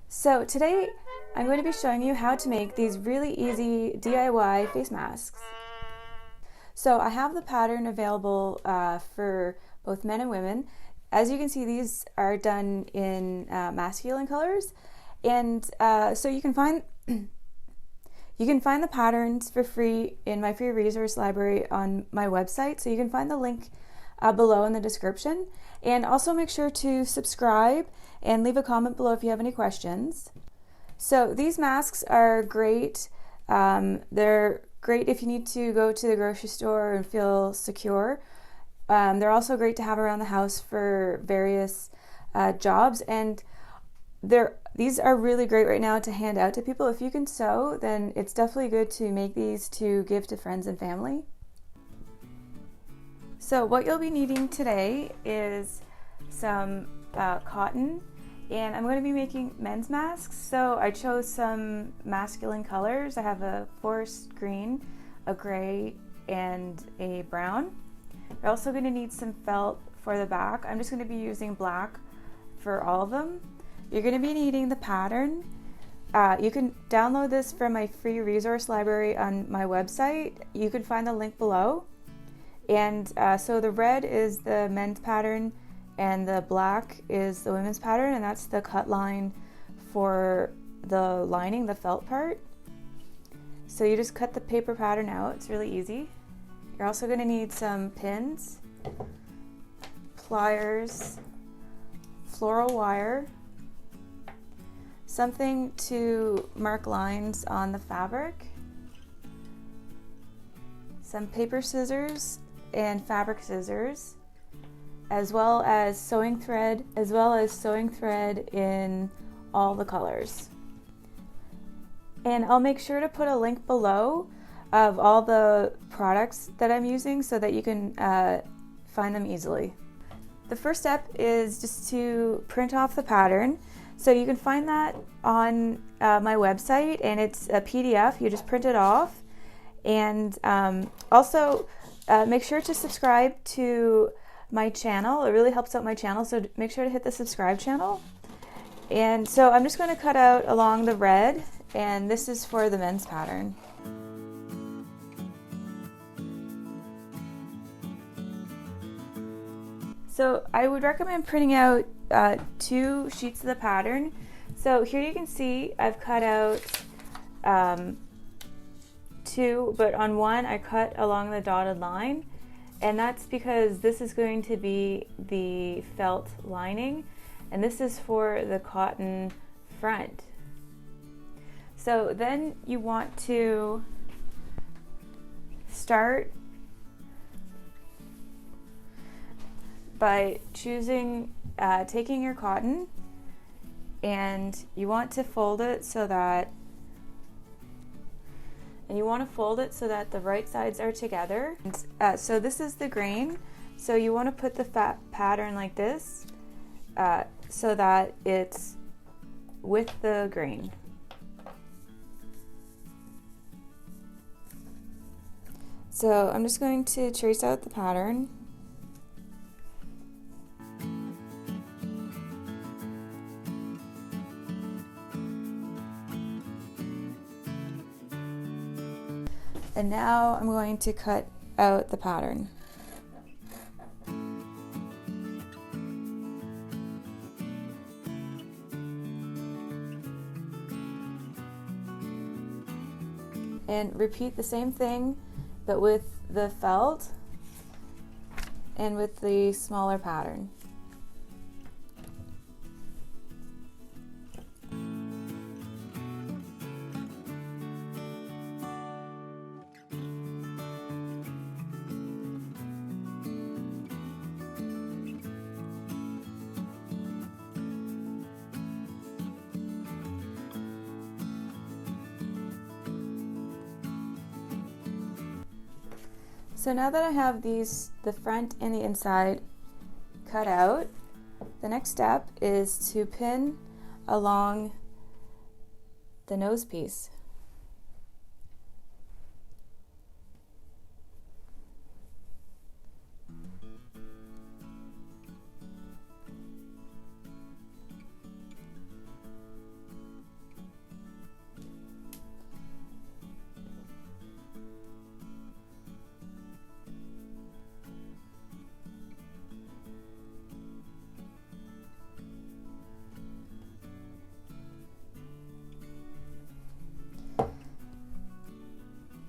So today I'm going to be showing you how to make these really easy DIY face masks. So I have the pattern available for both men and women. As you can see, these are done in masculine colors, and so you can find the patterns for free in my free resource library on my website. So you can find the link below in the description, and also make sure to subscribe and leave a comment below if you have any questions. So these masks are great. They're great if you need to go to the grocery store and feel secure. They're also great to have around the house for various jobs, and these are really great right now to hand out to people. If you can sew, then it's definitely good to make these to give to friends and family. So what you'll be needing today is some cotton, and I'm going to be making men's masks. So I chose some masculine colors. I have a forest green, a gray, and a brown. You're also going to need some felt for the back. I'm just going to be using black for all of them. You're going to be needing the pattern. You can download this from my free resource library on my website. You can find the link below. And so the red is the men's pattern, and the black is the women's pattern, and that's the cut line for the lining, the felt part. So you just cut the paper pattern out. It's really easy. You're also going to need some pins, pliers, floral wire, something to mark lines on the fabric, some paper scissors and fabric scissors, as well as sewing thread in all the colors. And I'll make sure to put a link below of all the products that I'm using so that you can find them easily. The first step is just to print off the pattern. So you can find that on my website, and it's a PDF. You just print it off. And also make sure to subscribe to my channel. It really helps out my channel, so make sure to hit the subscribe channel. And so I'm just going to cut out along the red, and this is for the men's pattern. So I would recommend printing out 2 sheets of the pattern. So here you can see I've cut out 2, but on one I cut along the dotted line, and that's because this is going to be the felt lining, and this is for the cotton front. So then you want to start by taking your cotton, and you want to fold it so that the right sides are together. And, so this is the grain. So you want to put the pattern like this so that it's with the grain. So I'm just going to trace out the pattern. And now I'm going to cut out the pattern. And repeat the same thing, but with the felt and with the smaller pattern. So now that I have the front and the inside cut out, the next step is to pin along the nose piece.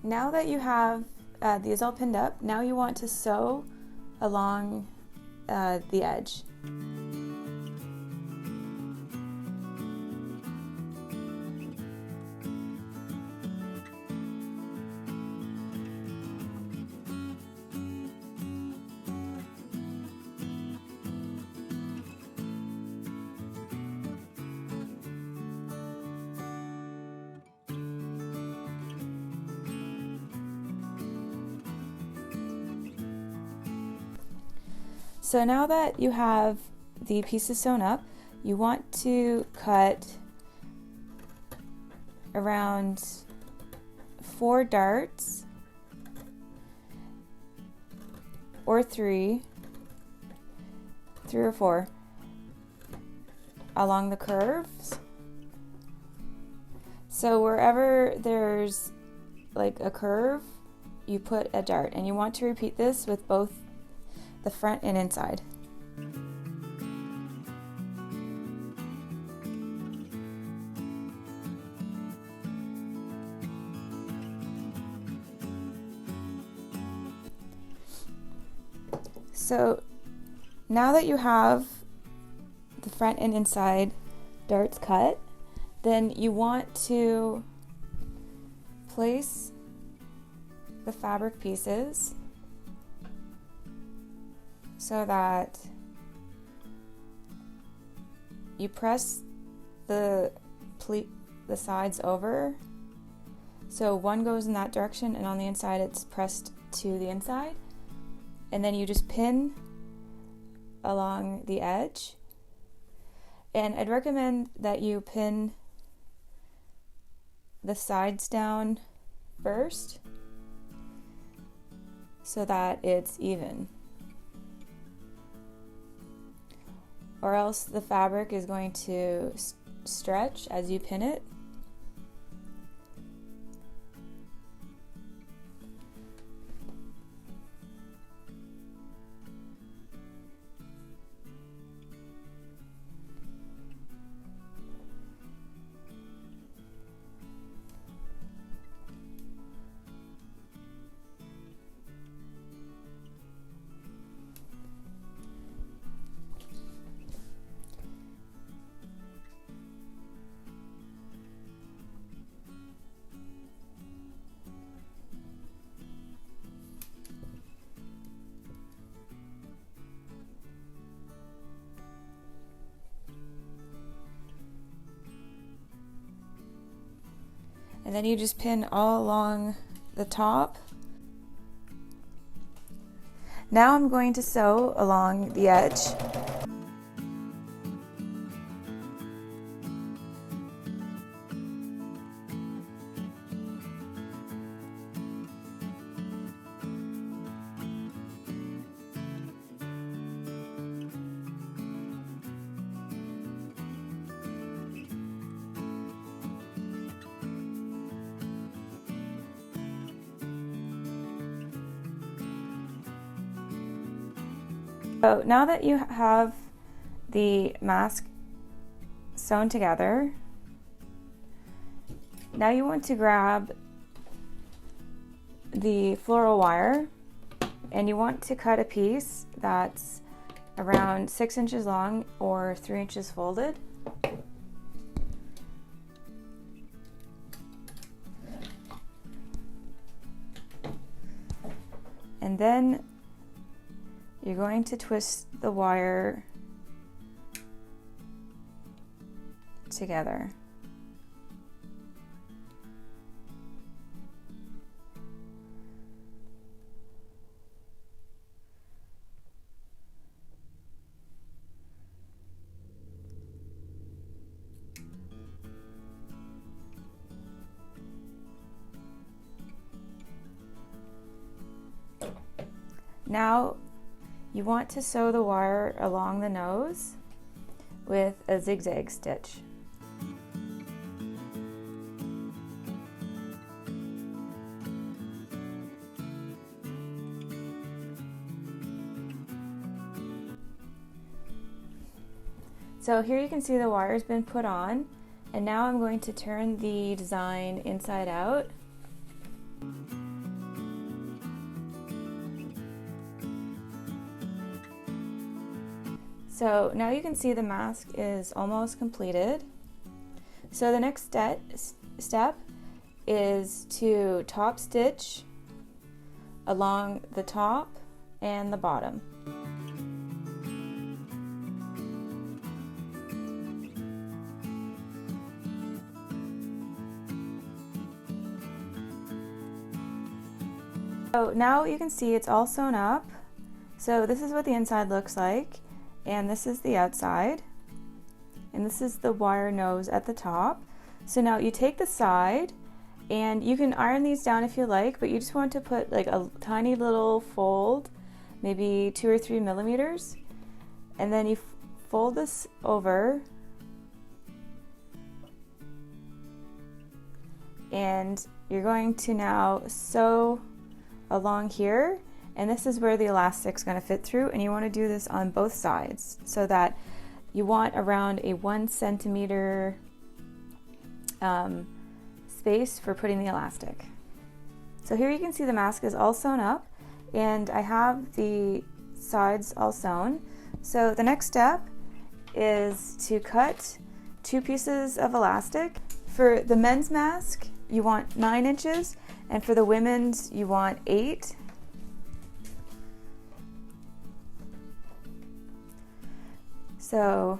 Now that you have these all pinned up, now you want to sew along the edge. So now that you have the pieces sewn up, you want to cut around 4 darts or 3 or 4 along the curves. So wherever there's like a curve, you put a dart, and you want to repeat this with both the front and inside. So now that you have the front and inside darts cut, then you want to place the fabric pieces so that you press the sides over. So one goes in that direction, and on the inside it's pressed to the inside. And then you just pin along the edge. And I'd recommend that you pin the sides down first so that it's even. Or else the fabric is going to stretch as you pin it. And then you just pin all along the top. Now I'm going to sew along the edge. So now that you have the mask sewn together, now you want to grab the floral wire, and you want to cut a piece that's around 6 inches long or 3 inches folded. And then you're going to twist the wire together. Now you want to sew the wire along the nose with a zigzag stitch. So here you can see the wire's been put on, and now I'm going to turn the design inside out. So now you can see the mask is almost completed. So the next step is to top stitch along the top and the bottom. So now you can see it's all sewn up. So this is what the inside looks like, and this is the outside, and this is the wire nose at the top. So now you take the side, and you can iron these down if you like, but you just want to put like a tiny little fold, maybe 2 or 3 millimeters, and then you fold this over, and you're going to now sew along here, and this is where the elastic's going to fit through, and you want to do this on both sides so that you want around a 1 centimeter space for putting the elastic. So here you can see the mask is all sewn up, and I have the sides all sewn. So the next step is to cut 2 pieces of elastic. For the men's mask you want 9 inches, and for the women's you want 8. So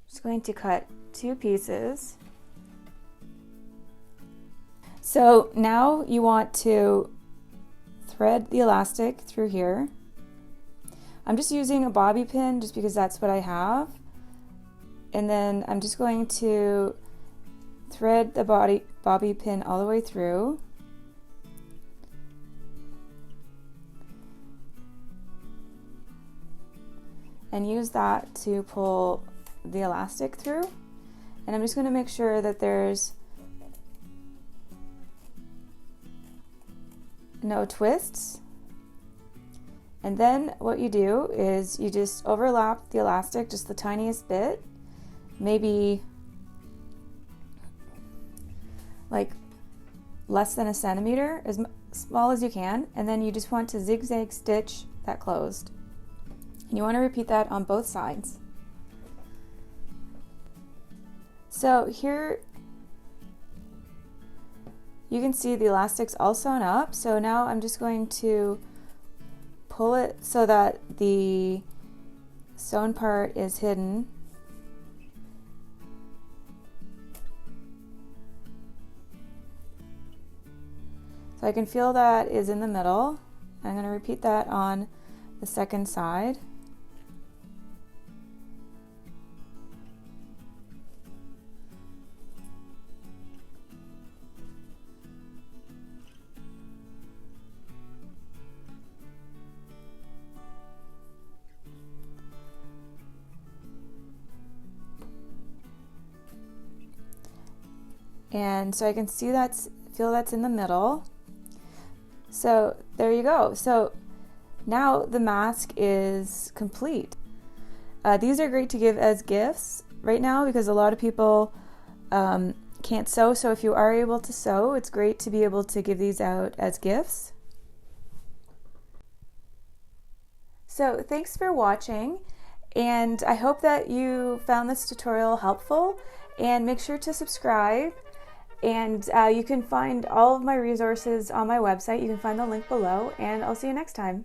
just going to cut 2 pieces. So now you want to thread the elastic through here. I'm just using a bobby pin just because that's what I have, and then I'm just going to thread the bobby pin all the way through, and use that to pull the elastic through. And I'm just going to make sure that there's no twists. And then what you do is you just overlap the elastic just the tiniest bit, maybe like less than a centimeter, as small as you can, and then you just want to zigzag stitch that closed. And you want to repeat that on both sides. So here you can see the elastic's all sewn up. So now I'm just going to pull it so that the sewn part is hidden. So I can feel that is in the middle. I'm going to repeat that on the second side. And so I can see feel that's in the middle. So there you go. So now the mask is complete. These are great to give as gifts right now because a lot of people can't sew. So if you are able to sew, it's great to be able to give these out as gifts. So thanks for watching, and I hope that you found this tutorial helpful, and make sure to subscribe. And you can find all of my resources on my website. You can find the link below, and I'll see you next time.